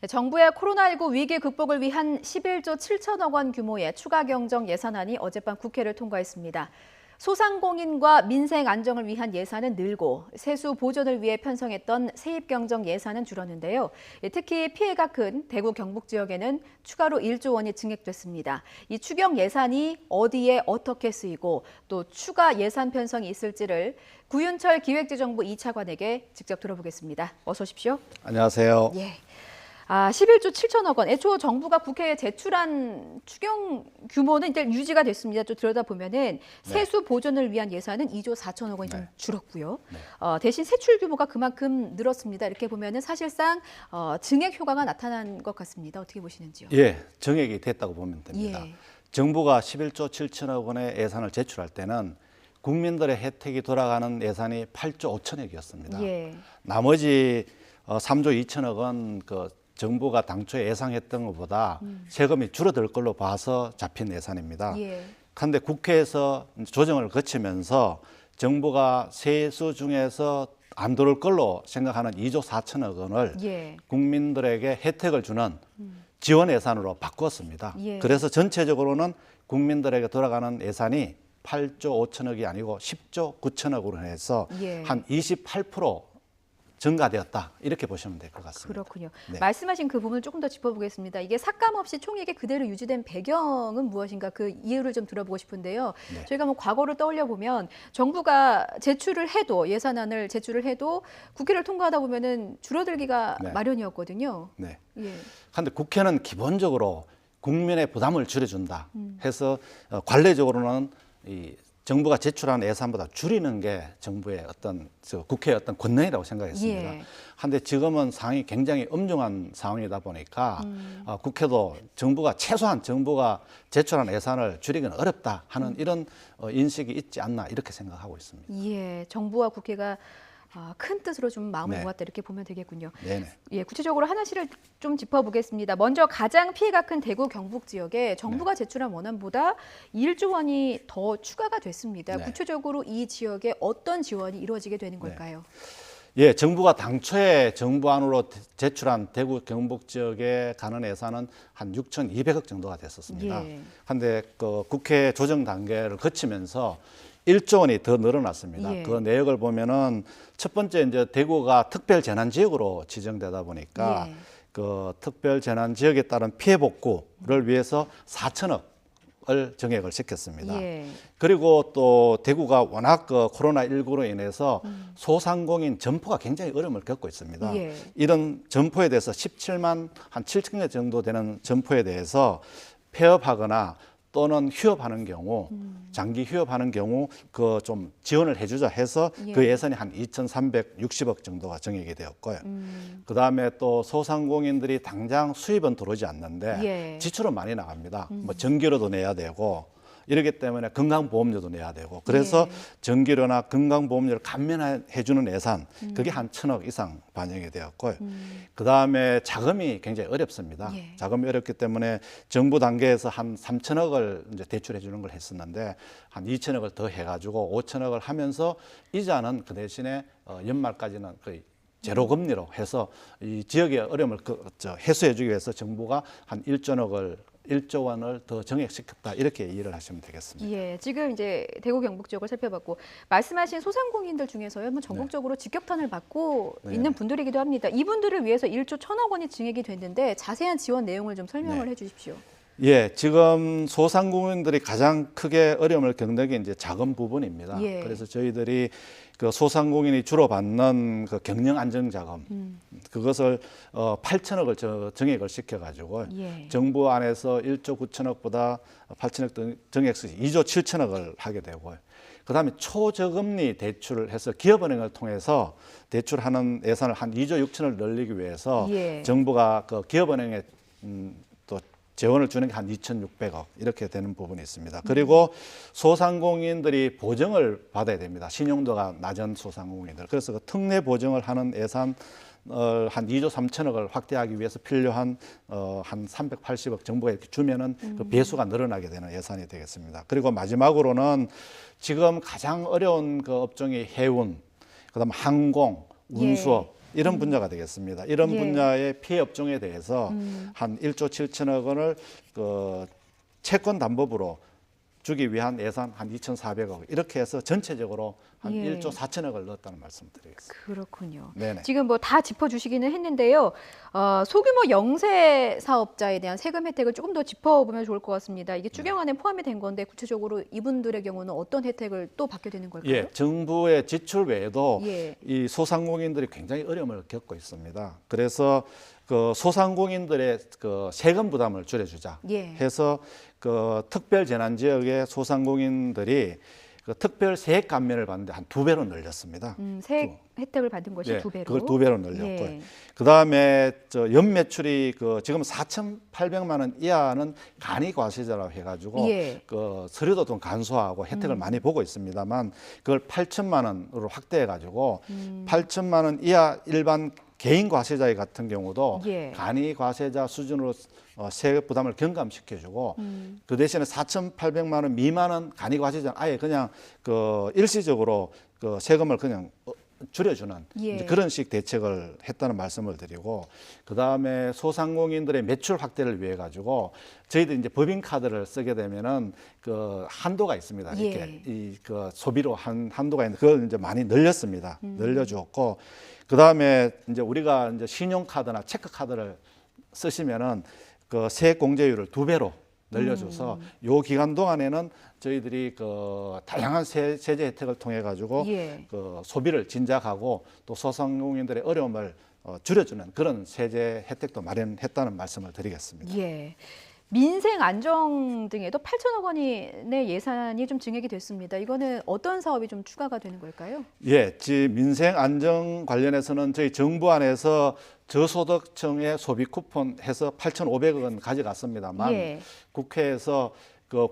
네, 정부의 코로나19 위기 극복을 위한 11조 7천억 원 규모의 추가 경정 예산안이 어젯밤 국회를 통과했습니다. 소상공인과 민생 안정을 위한 예산은 늘고 세수 보존을 위해 편성했던 세입 경정 예산은 줄었는데요. 특히 피해가 큰 대구 경북 지역에는 추가로 1조 원이 증액됐습니다. 이 추경 예산이 어디에 어떻게 쓰이고 또 추가 예산 편성이 있을지를 구윤철 기획재정부 2차관에게 직접 들어보겠습니다. 어서 오십시오. 안녕하세요. 예. 11조 7천억 원. 애초 정부가 국회에 제출한 추경 규모는 이제 유지가 됐습니다. 좀 들여다보면은 세수 보존을 위한 예산은 2조 4천억 원이 좀 줄었고요. 대신 세출 규모가 그만큼 늘었습니다. 이렇게 보면은 사실상 증액 효과가 나타난 것 같습니다. 어떻게 보시는지요? 예, 정액이 됐다고 보면 됩니다. 예. 정부가 11조 7천억 원의 예산을 제출할 때는 국민들의 혜택이 돌아가는 예산이 8조 5천억이었습니다. 예. 나머지 3조 2천억 원 정부가 당초에 예상했던 것보다 세금이 줄어들 걸로 봐서 잡힌 예산입니다. 예. 그런데 국회에서 조정을 거치면서 정부가 세수 중에서 안 들어올 걸로 생각하는 2조 4천억 원을 예. 국민들에게 혜택을 주는 지원 예산으로 바꾸었습니다. 예. 그래서 전체적으로는 국민들에게 돌아가는 예산이 8조 5천억이 아니고 10조 9천억으로 해서 예. 한 28% 증가되었다 이렇게 보시면 될 것 같습니다. 그렇군요. 네. 말씀하신 그 부분을 조금 더 짚어보겠습니다. 이게 삭감 없이 총액이 그대로 유지된 배경은 무엇인가 그 이유를 좀 들어보고 싶은데요. 네. 저희가 뭐 과거를 떠올려 보면 정부가 제출을 해도 예산안을 제출을 해도 국회를 통과하다 보면은 줄어들기가 네. 마련이었거든요. 네. 예. 그런데 국회는 기본적으로 국민의 부담을 줄여준다 해서 관례적으로는 이 정부가 제출한 예산보다 줄이는 게 정부의 국회의 어떤 권능이라고 생각했습니다. 예. 그런데 지금은 상황이 굉장히 엄중한 상황이다 보니까 국회도 최소한 정부가 제출한 예산을 줄이기는 어렵다 하는 이런 인식이 있지 않나 이렇게 생각하고 있습니다. 예. 정부와 국회가 큰 뜻으로 좀 마음을 네. 모았다 이렇게 보면 되겠군요. 네네. 예, 구체적으로 하나씩을 좀 짚어보겠습니다. 먼저 가장 피해가 큰 대구 경북 지역에 정부가 제출한 원안보다 1조 원이 더 추가가 됐습니다. 네. 구체적으로 이 지역에 어떤 지원이 이루어지게 되는 네. 걸까요? 예, 정부가 당초에 정부안으로 제출한 대구 경북 지역에 가는 예산은 한 6,200억 정도가 됐었습니다. 예. 그런데 국회 조정 단계를 거치면서 1조 원이 더 늘어났습니다. 예. 그 내역을 보면은 첫 번째 이제 대구가 특별 재난 지역으로 지정되다 보니까 예. 그 특별 재난 지역에 따른 피해 복구를 위해서 4천억을 정액을 시켰습니다. 예. 그리고 또 대구가 워낙 코로나19로 인해서 소상공인 점포가 굉장히 어려움을 겪고 있습니다. 예. 이런 점포에 대해서 17만 한 7천 개 정도 되는 점포에 대해서 폐업하거나 또는 휴업하는 경우, 장기 휴업하는 경우 좀 지원을 해주자 해서 예. 그 예산이 한 2,360억 정도가 정액이 되었고요. 그 다음에 또 소상공인들이 당장 수입은 들어오지 않는데 예. 지출은 많이 나갑니다. 뭐 전기료도 내야 되고 이러기 때문에 건강보험료도 내야 되고 그래서 예. 전기료나 건강보험료를 감면해 주는 예산 그게 한 1,000억 이상 반영이 되었고요. 그다음에 자금이 굉장히 어렵습니다. 예. 자금이 어렵기 때문에 정부 단계에서 한 3,000억을 이제 대출해 주는 걸 했었는데 한 2,000억을 더 해가지고 5,000억을 하면서 이자는 그 대신에 연말까지는 거의 제로 금리로 해서 이 지역의 어려움을 해소해 주기 위해서 정부가 한 1조 원을 더 정액시켰다 이렇게 이해를 하시면 되겠습니다. 예, 지금 이제 대구 경북 지역을 살펴봤고 말씀하신 소상공인들 중에서요, 뭐 전국적으로 직격탄을 받고 네. 있는 분들이기도 합니다. 이분들을 위해서 1조 1,000억 원이 증액이 됐는데 자세한 지원 내용을 좀 설명을 네. 해주십시오. 예, 지금 소상공인들이 가장 크게 어려움을 겪는 게 이제 자금 부분입니다. 예. 그래서 저희들이 그 소상공인이 주로 받는 그 경영 안정 자금 그것을 8천억을 정액을 시켜가지고 예. 정부 안에서 1조 9천억보다 8천억 정액서 2조 7천억을 하게 되고요. 그다음에 초저금리 대출을 해서 기업은행을 통해서 대출하는 예산을 한 2조 6천을 늘리기 위해서 예. 정부가 그 기업은행에 또 재원을 주는 게 한 2,600억 이렇게 되는 부분이 있습니다. 그리고 소상공인들이 보증을 받아야 됩니다. 신용도가 낮은 소상공인들. 그래서 그 특례 보증을 하는 예산 한 2조 3천억을 확대하기 위해서 필요한 한 380억 정부가 이렇게 주면은 그 배수가 늘어나게 되는 예산이 되겠습니다. 그리고 마지막으로는 지금 가장 어려운 그 업종이 해운, 그다음 항공, 운수업 이런 분야가 되겠습니다. 이런 예. 분야의 피해 업종에 대해서 한 1조 7천억 원을 그 채권 담보부로 주기 위한 예산 한 2,400억 이렇게 해서 전체적으로 한 예. 1조 4천억을 넣었다는 말씀드리겠습니다. 그렇군요. 네네. 지금 뭐 다 짚어주시기는 했는데요. 소규모 영세 사업자에 대한 세금 혜택을 조금 더 짚어보면 좋을 것 같습니다. 이게 추경안에 포함이 된 건데 구체적으로 이분들의 경우는 어떤 혜택을 또 받게 되는 걸까요? 예, 정부의 지출 외에도 예. 이 소상공인들이 굉장히 어려움을 겪고 있습니다. 그래서 그 소상공인들의 그 세금 부담을 줄여주자 예. 해서 그 특별 재난 지역의 소상공인들이 그 특별 세액 감면을 받는데 한 2배로 늘렸습니다. 세액 혜택을 받은 것이 예, 2배로. 그걸 2배로 늘렸고요. 예. 그 다음에 저 연매출이 그 지금 4,800만 원 이하는 간이과세자라고 해가지고 예. 그 서류도 좀 간소화하고 혜택을 많이 보고 있습니다만 그걸 8천만 원으로 확대해가지고 8천만 원 이하 일반 개인 과세자 같은 경우도 예. 간이 과세자 수준으로 세액 부담을 경감시켜주고 그 대신에 4,800만 원 미만은 간이 과세자는 아예 그냥 그 일시적으로 그 세금을 그냥 줄여주는 예. 이제 그런 식 대책을 했다는 말씀을 드리고 그 다음에 소상공인들의 매출 확대를 위해 가지고 저희들이 이제 법인카드를 쓰게 되면은 그 한도가 있습니다. 이렇게 예. 이 그 소비로 한도가 있는데 그걸 이제 많이 늘렸습니다. 늘려주었고 그 다음에 이제 우리가 이제 신용카드나 체크카드를 쓰시면은 그 세액 공제율을 2배로 늘려줘서 요 기간 동안에는 저희들이 그 다양한 세제 혜택을 통해 가지고 예. 그 소비를 진작하고 또 소상공인들의 어려움을 줄여주는 그런 세제 혜택도 마련했다는 말씀을 드리겠습니다. 예. 민생 안정 등에도 8천억 원의 예산이 좀 증액이 됐습니다. 이거는 어떤 사업이 좀 추가가 되는 걸까요? 예, 민생 안정 관련해서는 저희 정부 안에서 저소득층의 소비 쿠폰 해서 8,500억 원 가져갔습니다만 예. 국회에서 그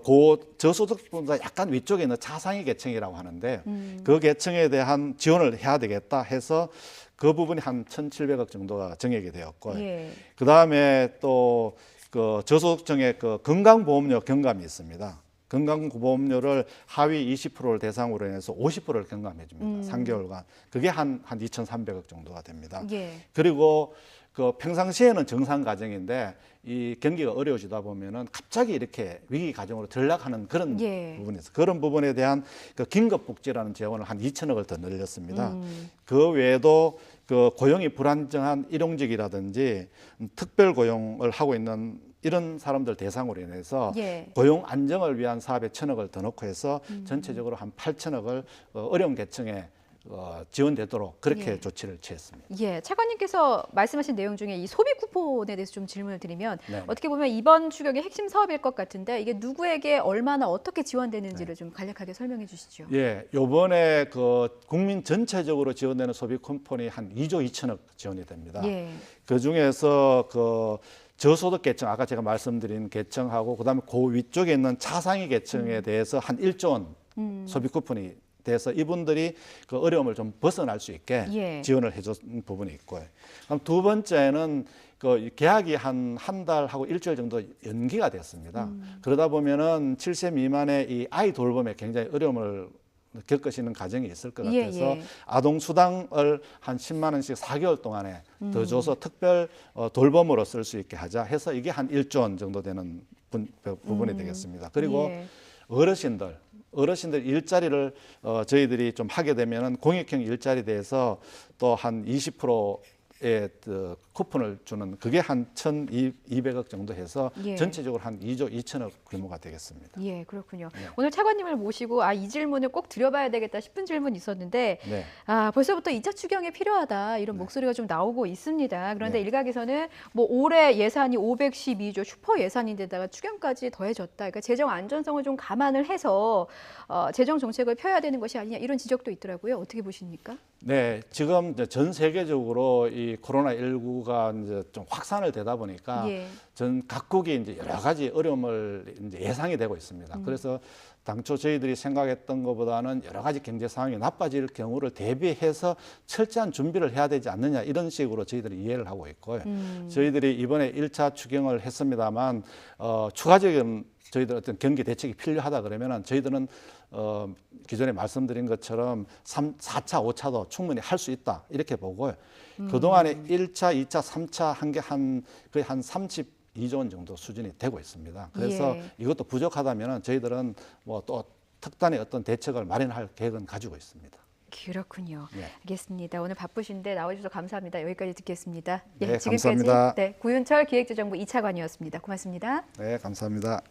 저소득보다 약간 위쪽에 있는 차상위 계층이라고 하는데 그 계층에 대한 지원을 해야 되겠다 해서 그 부분이 한 1,700억 정도가 정액이 되었고 예. 그 다음에 또 그 저소득층의 그 건강보험료 경감이 있습니다. 건강보험료를 하위 20%를 대상으로 해서 50%를 경감해 줍니다. 3개월간. 그게 한 2,300억 정도가 됩니다. 예. 그리고 그 평상시에는 정상 가정인데 이 경기가 어려워지다 보면은 갑자기 이렇게 위기 가정으로 전락하는 그런 예. 부분이 있어요. 그런 부분에 대한 그 긴급복지라는 재원을 한 2천억을 더 늘렸습니다. 그 외에도 그 고용이 불안정한 일용직이라든지 특별 고용을 하고 있는 이런 사람들 대상으로 인해서 예. 고용 안정을 위한 사업에 1,000억을 더 넣고 해서 전체적으로 한 8천억을 어려운 계층에 지원되도록 그렇게 예. 조치를 취했습니다. 예, 차관님께서 말씀하신 내용 중에 이 소비 쿠폰에 대해서 좀 질문을 드리면 네. 어떻게 보면 이번 추경의 핵심 사업일 것 같은데 이게 누구에게 얼마나 어떻게 지원되는지를 좀 간략하게 설명해 주시죠. 예, 요번에 그 국민 전체적으로 지원되는 소비 쿠폰이 한 2조 2천억 지원이 됩니다. 예. 그 중에서 그 저소득 계층 아까 제가 말씀드린 계층하고 그다음에 그 위쪽에 있는 차상위 계층에 대해서 한 1조 원 소비 쿠폰이 돼서 이분들이 그 어려움을 좀 벗어날 수 있게 예. 지원을 해준 부분이 있고요. 그럼 두 번째는 그 계약이 한 달하고 일주일 정도 연기가 됐습니다. 그러다 보면은 7세 미만의 이 아이 돌봄에 굉장히 어려움을 겪으시는 가정이 있을 것 예, 같아서 예. 아동 수당을 한 10만 원씩 4개월 동안에 더 줘서 특별 돌봄으로 쓸 수 있게 하자 해서 이게 한 1조 원 정도 되는 부분이 되겠습니다. 그리고 예. 어르신들 일자리를 저희들이 좀 하게 되면은 공익형 일자리 대해서 또 한 20%의 그 쿠폰을 주는 그게 한 1,200억 정도 해서 예. 전체적으로 한 2조 2천억 규모가 되겠습니다. 예, 그렇군요. 네. 오늘 차관님을 모시고 이 질문을 꼭 드려봐야 되겠다 싶은 질문이 있었는데 네. 벌써부터 2차 추경이 필요하다 이런 목소리가 좀 나오고 있습니다. 그런데 네. 일각에서는 뭐 올해 예산이 512조 슈퍼 예산인데다가 추경까지 더해졌다. 그러니까 재정 안전성을 좀 감안을 해서 재정 정책을 펴야 되는 것이 아니냐 이런 지적도 있더라고요. 어떻게 보십니까? 네, 지금 이제 전 세계적으로 이 코로나19가 이제 좀 확산을 되다 보니까 예. 전 각국이 이제 여러 가지 어려움을 이제 예상이 되고 있습니다. 그래서 당초 저희들이 생각했던 것보다는 여러 가지 경제 상황이 나빠질 경우를 대비해서 철저한 준비를 해야 되지 않느냐 이런 식으로 저희들이 이해를 하고 있고요. 저희들이 이번에 1차 추경을 했습니다만 추가적인 저희들 어떤 경기 대책이 필요하다 그러면은 저희들은 기존에 말씀드린 것처럼 4차, 5차도 충분히 할 수 있다 이렇게 보고요. 그동안에 1차, 2차, 3차 한 게 거의 한 32조 원 정도 수준이 되고 있습니다. 그래서 예. 이것도 부족하다면은 저희들은 뭐 또 특단의 어떤 대책을 마련할 계획은 가지고 있습니다. 그렇군요. 네. 알겠습니다. 오늘 바쁘신데 나와주셔서 감사합니다. 여기까지 듣겠습니다. 네, 지금까지 감사합니다. 구윤철 기획재정부 2차관이었습니다. 고맙습니다. 네, 감사합니다.